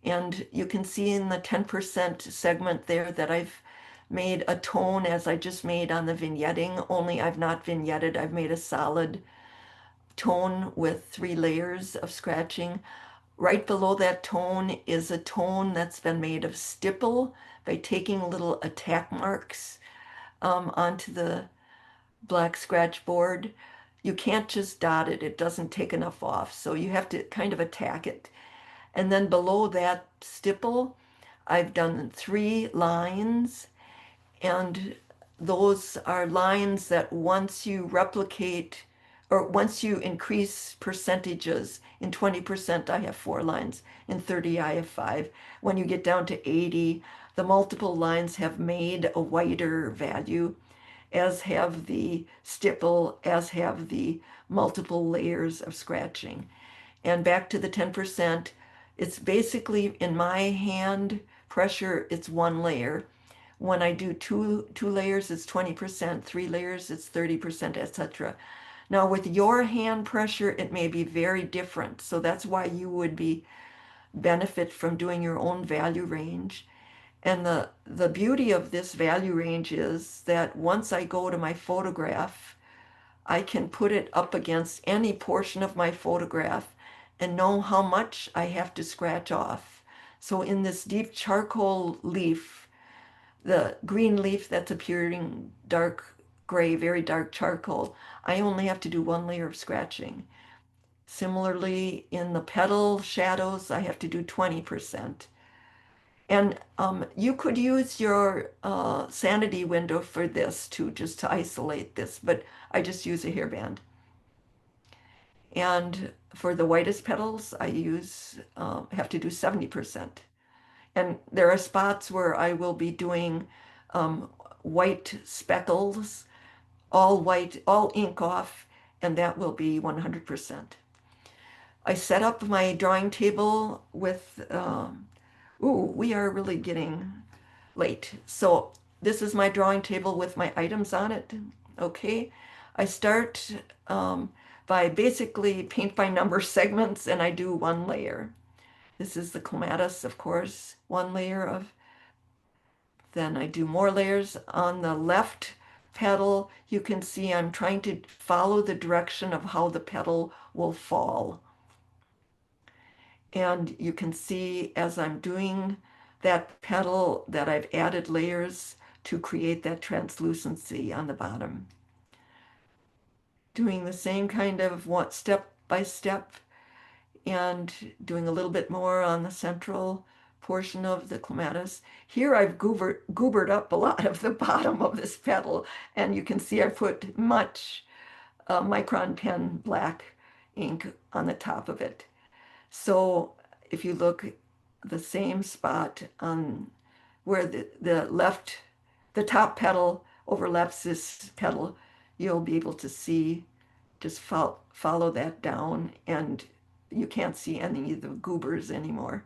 And you can see in the 10% segment there that I've made a tone as I just made on the vignetting, only I've not vignetted. I've made a solid tone with 3 layers of scratching. Right below that tone is a tone that's been made of stipple by taking little attack marks onto the black scratch board. You can't just dot it, it doesn't take enough off. So you have to kind of attack it. And then below that stipple, I've done 3 lines, and those are lines that once you replicate or once you increase percentages, in 20% I have 4 lines, in 30 I have 5. When you get down to 80, the multiple lines have made a whiter value, as have the stipple, as have the multiple layers of scratching. And back to the 10%, it's basically in my hand pressure, it's 1 layer. When I do two layers, it's 20%, 3 layers, it's 30%, etc. Now with your hand pressure, it may be very different. So that's why you would be benefit from doing your own value range. And the beauty of this value range is that once I go to my photograph, I can put it up against any portion of my photograph and know how much I have to scratch off. So in this deep charcoal leaf, the green leaf that's appearing dark gray, very dark charcoal, I only have to do 1 layer of scratching. Similarly, in the petal shadows, I have to do 20%. And you could use your sanity window for this too, just to isolate this, but I just use a hairband. And for the whitest petals, I have to do 70%. And there are spots where I will be doing white speckles, all white, all ink off, and that will be 100%. I set up my drawing table with, ooh, we are really getting late. So this is my drawing table with my items on it. Okay. I start by basically paint by number segments, and I do 1 layer. This is the clematis, of course, 1 layer of, then I do more layers. On the left petal, you can see I'm trying to follow the direction of how the petal will fall. And you can see as I'm doing that petal that I've added layers to create that translucency on the bottom. Doing the same kind of step by step and doing a little bit more on the central portion of the clematis. Here I've goobered up a lot of the bottom of this petal, and you can see I put much micron pen black ink on the top of it. So if you look the same spot on where the top petal overlaps this petal, you'll be able to see, just follow that down, and you can't see any of the goobers anymore.